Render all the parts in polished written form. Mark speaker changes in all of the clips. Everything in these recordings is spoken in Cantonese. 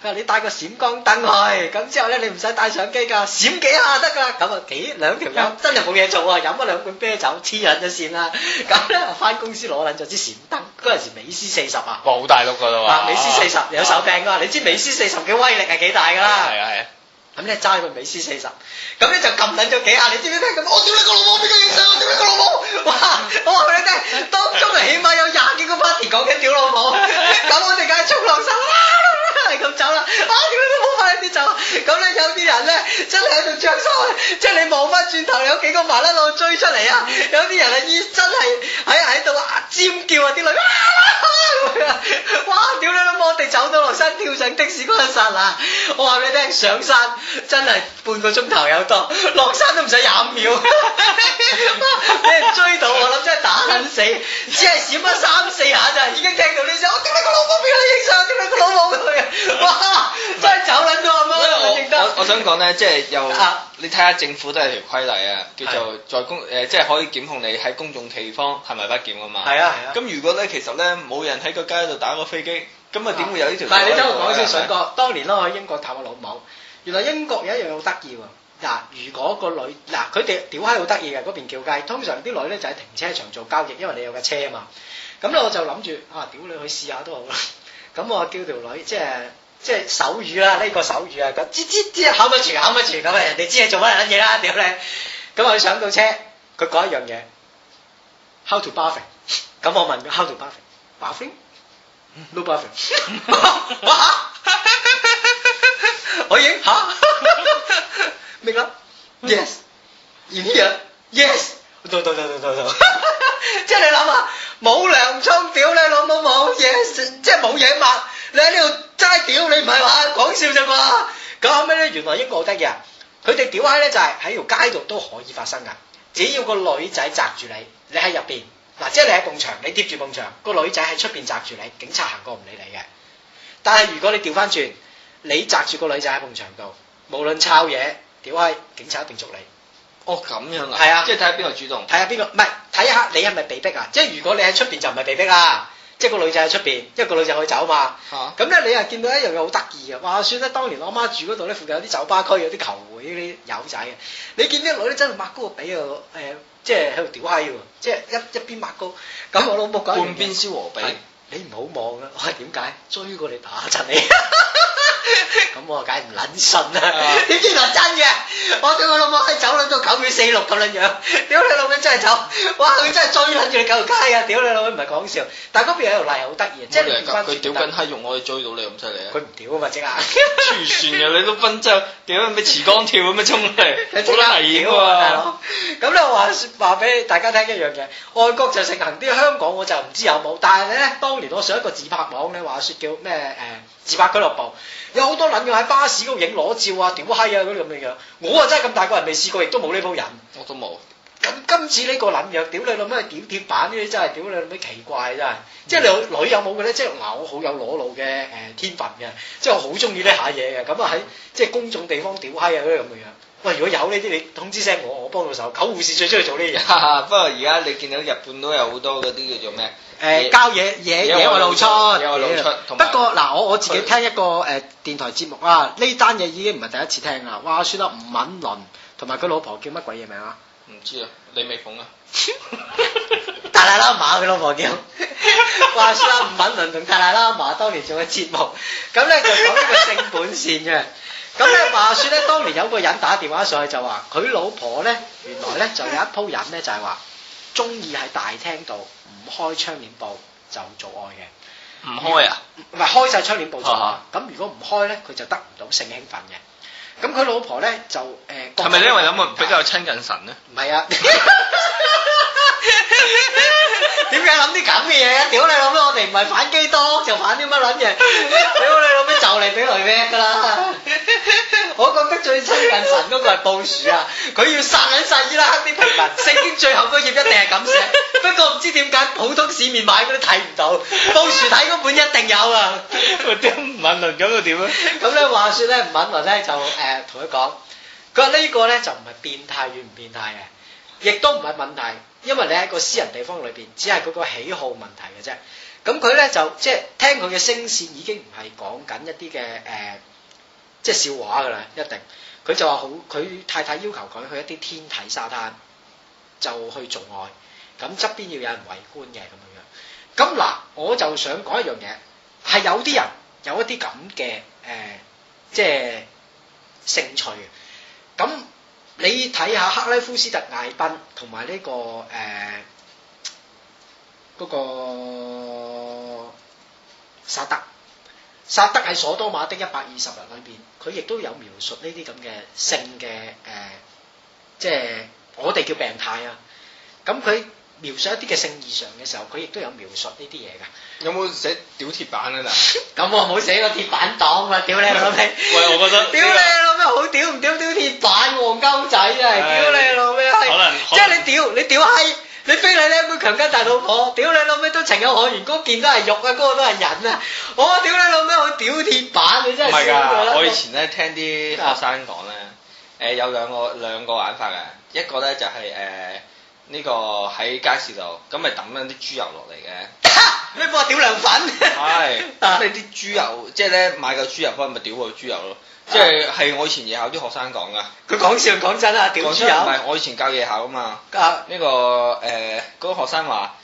Speaker 1: 佢話你帶個閃光燈去，咁之後咧你唔使帶相機㗎，閃幾下得㗎。咁啊兩條友真係冇嘢做啊，飲咗兩罐啤酒，黐撚咗線啦。咁咧翻公司攞撚咗支閃燈，嗰陣時美斯40啊，
Speaker 2: 哇好大碌㗎啦喎！
Speaker 1: 美斯40有手柄㗎，你知美斯40嘅威力係幾大㗎啦？
Speaker 2: 係啊。
Speaker 1: 咁咧揸個美斯40，咁咧就撳撚咗幾下，你知唔知咩？咁我屌你個老母，邊個影相？我屌你個老母！哇！我話俾你聽，當中啊起碼有20幾個 party 講緊屌老母，咁我哋梗係衝落手啦，係咁走啦！屌你都冇快啲走！咁咧有啲人咧真係喺度着衫，即係你望翻轉頭有幾個麻甩佬追出嚟啊！有啲人啊真係喺度尖叫啊啲女！哇！屌你老母！我哋走到落山跳上的士嗰一剎那，我話俾你聽，上山真係半個鐘頭有多，落山都唔使25秒，俾人追到我諗真係打撚死，只係閃咗3、4下咋，已經聽到呢聲，我屌你個老母邊個影相？屌你個老母佢！哇！真係走撚咗啊媽！
Speaker 2: 我想講咧，即係又你睇下政府都有條規例啊，叫做即係可以檢控你喺公眾地方係咪不檢㗎嘛。係啊。咁如果咧其實咧冇人喺個街度打過飛機，咁啊點會有呢條？
Speaker 1: 但係你聽我講先，筍哥，當年咯我喺英國探我老母，原來英國有一樣好得意喎。嗱，如果個女佢哋屌閪好得意嘅嗰邊叫雞，通常啲女咧就喺停車場做交易，因為你有架車啊嘛。咁咧我就諗住屌你去試下都好啦。咁我叫條女即係手語啦，呢個手語啊，咁知口咪傳咁啊，人哋知你做乜撚嘢啦，屌你！咁佢上到車，佢講一樣嘢 ，how to bathing。咁我問佢 how to bathing？bathing？no bathing。哇！我已經明啦 ，yes， in here，yes， 到，即係你諗下，冇涼沖屌你老母冇嘢，即係冇嘢抹，你喺呢度齋屌你唔係話講笑咋啩？咁後尾咧，原來英國好得意啊，佢哋屌閪咧就係喺條街度都可以發生噶，只要個女仔擲住你喺入邊，嗱即係你喺埲牆，你貼住埲牆，個女仔喺出邊擲住你，警察行過唔理你嘅。但係如果你調翻轉，你擲住個女仔喺埲牆度，無論抄嘢。屌閪，警察一定捉你。
Speaker 2: 哦咁樣啊？
Speaker 1: 係啊，
Speaker 2: 即係睇下邊個主動。
Speaker 1: 睇下邊個，唔係睇下你係咪被逼啊？即係如果你喺出邊就唔係被逼啦，即係個女仔喺出邊，因為個女仔可以走嘛。咁咧你又見到一樣嘢好得意嘅，話算咧，當年我媽住嗰度咧，附近有啲酒吧區，有啲球會啲友仔嘅。你見啲女咧真係抹高個髀啊！即係喺度屌閪喎，即係一邊抹高。咁我老母講
Speaker 2: 半邊燒鵝髀。
Speaker 1: 你唔好望啊！我話點解追過你打親你？咁我梗係唔撚信啦！點知原來真嘅？我屌我老母喺走撚到9秒46咁撚樣，屌你老母真係走！哇！佢真係追撚住你9條街啊！屌你老母唔係講笑，但係嗰邊有條例好得意，即係你
Speaker 2: 佢屌緊閪用我哋追到你咁犀利啊！
Speaker 1: 佢唔屌啊嘛即刻！
Speaker 2: 黐線嘅你都分州屌咩持竿跳咁樣衝嚟，好危險喎大佬！
Speaker 1: 咁咧話俾大家聽一樣嘢，外國就盛行啲，香港我就唔知有冇，但係咧當年我上一個自拍網咧話説叫咩自拍俱樂部。有好多撚樣喺巴士嗰度影裸照啊、屌閪啊嗰啲咁嘅樣，我啊真係咁大個人未試過，亦都冇呢鋪人。
Speaker 2: 我都冇。
Speaker 1: 咁今次呢個撚樣，屌你老咩屌鐵板呢啲真係屌你老咩奇怪真係，即係你女有冇嘅咧？即係我好有裸露嘅天分嘅，即係我好中意呢下嘢嘅，咁啊喺即係公眾地方屌閪啊嗰啲咁嘅樣。喂，如果有呢啲你通知聲我幫到手。狗護士最中意做呢啲嘢。
Speaker 2: 不過而家你見到日本都有好多嗰啲叫做咩？
Speaker 1: 交野外露出。不過嗱，我自己聽一個電台節目啊，呢單嘢已經唔係第一次聽啦。話説啦，吳敏倫同埋佢老婆叫乜鬼嘢名啊？
Speaker 2: 唔知啊，李美鳳啊。
Speaker 1: 達賴喇嘛佢老婆叫。話説啦，吳敏倫同達賴喇嘛當年做嘅節目，咁咧就講呢個性本善嘅。咁咧話説咧，當年有個人打電話上去就話，佢老婆咧原來咧就有一鋪人咧就係話，中意喺大廳度唔開窗簾布就做愛嘅。
Speaker 2: 唔開啊？
Speaker 1: 唔係開晒窗簾布做愛。咁如果唔開咧，佢就得唔到性興奮嘅。咁佢老婆咧就
Speaker 2: 係咪因為諗比較親近神咧？
Speaker 1: 唔係啊。點解諗啲咁嘅嘢啊？屌你老味，我哋唔係反基督就反啲乜撚嘢？屌你老味就嚟俾雷劈㗎啦！我覺得最親近神嗰個係布殊啊！佢要殺撚晒伊拉克啲平民，聖經最後嗰頁一定係咁寫。不過唔知點解普通市面買嗰啲睇唔到，布殊睇嗰本一定有啊！
Speaker 2: 點吳敏倫咁又點啊？
Speaker 1: 咁咧話説咧，吳敏倫咧就同佢講，佢話呢個咧就唔係變態與唔變態嘅，亦都唔係問題。因為你喺個私人地方裏邊，只係嗰個喜好問題嘅啫。咁佢咧就即係聽佢嘅聲線已經唔係講緊一啲嘅即係笑話㗎啦，一定。佢就話好，佢太太要求佢去一啲天體沙灘就去做愛，咁側邊要有人圍觀嘅咁樣。咁嗱，我就想講一樣嘢，係有啲人有一啲咁嘅即係興趣嘅。咁你睇下克拉夫斯特艾賓同埋呢個嗰個薩德喺所多瑪的120日裏邊，佢亦都有描述呢啲咁嘅性嘅即係我哋叫病態啊。咁佢描述一啲嘅性異常嘅時候，佢亦都有描述呢啲嘢㗎。
Speaker 2: 有冇寫屌鐵板啊？
Speaker 1: 咁我冇寫個鐵板黨啊！屌你老味！
Speaker 2: 喂，我覺得
Speaker 1: 屌你老味好屌唔屌鐵板黃鳩仔啊！屌你老味係，可能即係你屌閪！你非禮靚妹強姦大老婆，屌你老味都情有可原，嗰件都係肉啊，嗰個都係人啊！我屌你老味好屌鐵板，你真係唔係㗎！
Speaker 2: 我以前咧聽啲學生講咧，有兩個玩法嘅，一個咧就係呢個喺街市度，咁咪抌緊啲豬油落嚟嘅。
Speaker 1: 你幫我屌涼粉？
Speaker 2: 係，咁你啲豬油，即係咧買嚿豬油翻咪屌個豬油咯。即係我以前夜校啲學生講噶。佢講笑講真啊，屌豬油。唔係，我以前教夜校啊嘛。呢個嗰個學生話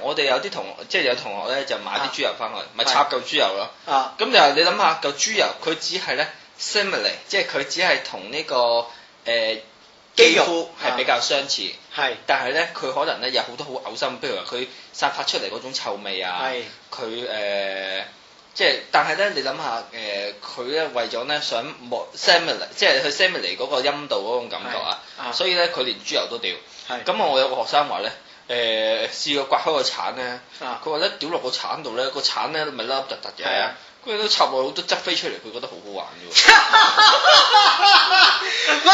Speaker 2: 我哋有啲即係有同學咧就買啲豬油翻去，咪插嚿豬油咯。咁就你諗下嚿豬油，佢只係咧 simile， 即係佢只係同呢個肌膚係比較相似。係。但係咧，佢可能咧有好多好嘔心，譬如話佢散發出嚟嗰種臭味啊。係。佢即係，但係咧，你諗下，佢咧為咗咧想simile， 即係去 simile 嗰個陰道嗰種感覺啊，所以咧佢連豬油都屌。係。咁我有個學生話咧，試過刮開個橙咧，佢話咧屌落個橙度咧，個橙咧咪凹凸凸嘅。係啊。佢都插落好多汁飛出嚟，佢覺得好好玩啫喎。
Speaker 1: 喂，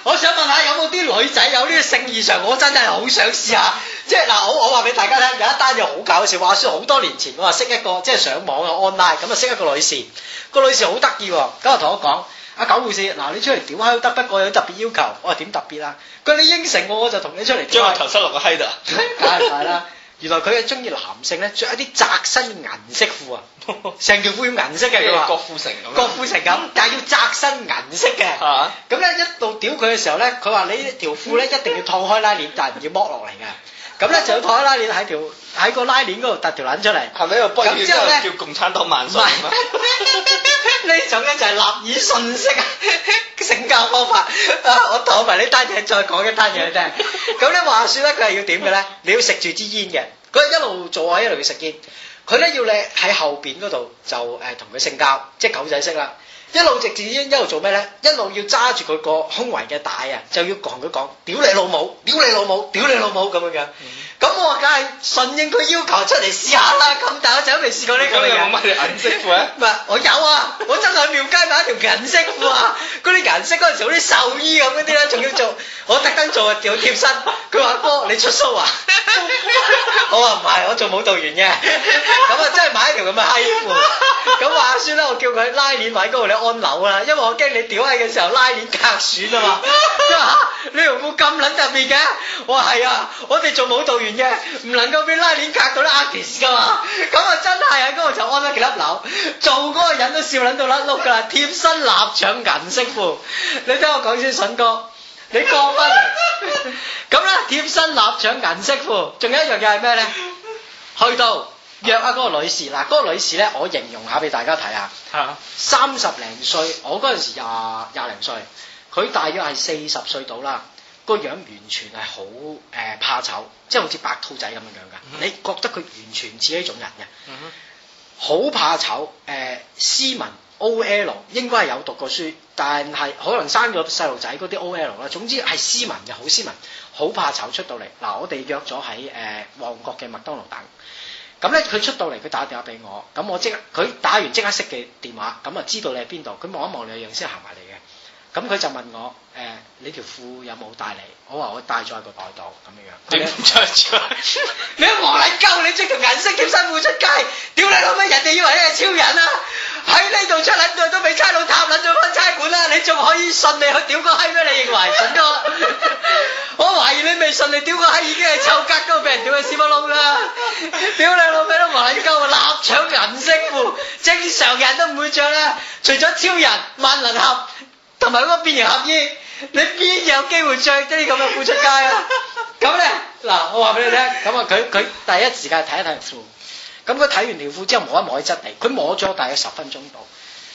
Speaker 1: 我想問下有冇啲女仔有呢個性異常？我真係好想試下。即係嗱，我話俾大家聽，有一單嘢好搞笑。話說好多年前，我話識一個即係上網啊 online，咁啊識一個女士，個女士好得意喎。咁啊同我講，阿狗護士，嗱你出嚟屌閪都得，不過有特別要求。我話點特別啊？佢話你應承我就同你出嚟。
Speaker 2: 將個頭塞落個閪度。
Speaker 1: 梗係啦。原來佢係中意男性咧，着一啲窄身銀色褲啊，成條褲要銀色嘅。佢話郭富城咁，但係要窄身銀色嘅。咁咧一到屌佢嘅時候咧，佢話你條褲咧一定要燙開拉鏈，但係唔要剝落嚟嘅。咁咧就要燙開拉鏈喺個拉鏈嗰度突條撚出嚟。係咪？咁之後咧叫共產黨萬歲。呢種咧就係立意信息啊，性交方法。我講埋呢單嘢，再講一單嘢你聽。咁咧話説咧，佢係要點嘅咧？你要食住支煙嘅，佢係一路做啊，一路要食煙。佢咧要你喺後邊嗰度就同佢性交，即係狗仔式啦。一路食住煙，一路做咩咧？一路要揸住佢個胸圍嘅帶啊，就要同佢講：屌你老母，屌你老母，屌你老母咁樣嘅。咁我梗係順應佢要求出嚟試下啦。咁大個仔都未試過呢個嘅。咁你有冇買條銀色褲啊？唔係，我有啊！我真係去廟街買一條銀色褲啊！嗰啲銀色嗰陣時好啲獸醫咁嗰啲咧，仲要做，我特登做啊，叫貼身。佢話哥，你出 show 啊？我話唔係，我做舞蹈員嘅。咁啊，真係買一條咁嘅閪褲。咁話説咧，我叫佢拉鏈位嗰度你安樓啦，因為我驚你屌閪嘅時候拉鏈隔損啊嘛。佢話嚇，你條褲咁撚特別嘅？我話係啊，我哋做舞蹈員嘅，唔能夠俾拉鏈隔到啲 artist 噶嘛。咁啊真係喺嗰度就安咗幾粒樓，做嗰個人都笑撚到甩碌㗎啦，貼身臘腸銀色褲。你聽我講先，筍哥，你過分。咁咧貼身臘腸銀色褲，仲有一樣嘢係咩咧？去到約啊嗰個女士，嗱嗰個女士咧，我形容下俾大家睇下。30零歲，我嗰陣時廿零歲，佢大約係40歲到啦。個樣完全係好怕醜，即係好似白兔仔咁樣樣㗎。你覺得佢完全似呢種人嘅，好怕醜，斯文 OL， 應該係有讀過書，但係可能生咗細路仔嗰啲 OL 啦。總之係斯文嘅，好斯文，好怕醜出到嚟。嗱，我哋約咗喺旺角嘅麥當勞等。咁咧佢出到嚟，佢打電話俾我，咁我佢打完即刻熄嘅電話，咁啊知道你喺邊度，佢望一望你嘅樣先行埋嚟嘅。咁佢就問我你條褲有冇帶嚟？我話我帶咗喺個袋度咁樣。你唔出？你黃泥鳩，你着條銀色貼身褲出街，屌你老味！人哋以為你係超人啊！喺呢度出撚咗都俾差佬踏撚咗返差館啦！你仲可以順利去屌個閪咩？你認為順哥？我懷疑你未順利屌個閪已經係臭格嗰個俾人屌去屎忽窿啦！屌你老味都麻撚鳩啊！臘腸銀色褲，正常人都唔會着啦，除咗超人、萬能俠同埋嗰個變形俠醫，你邊有機會着啲咁嘅褲出街啊？咁咧嗱，我話俾你聽，咁啊佢第一時間睇一睇條褲，咁佢睇完條褲之後摸一摸喺質地，佢摸咗大約10分鐘到。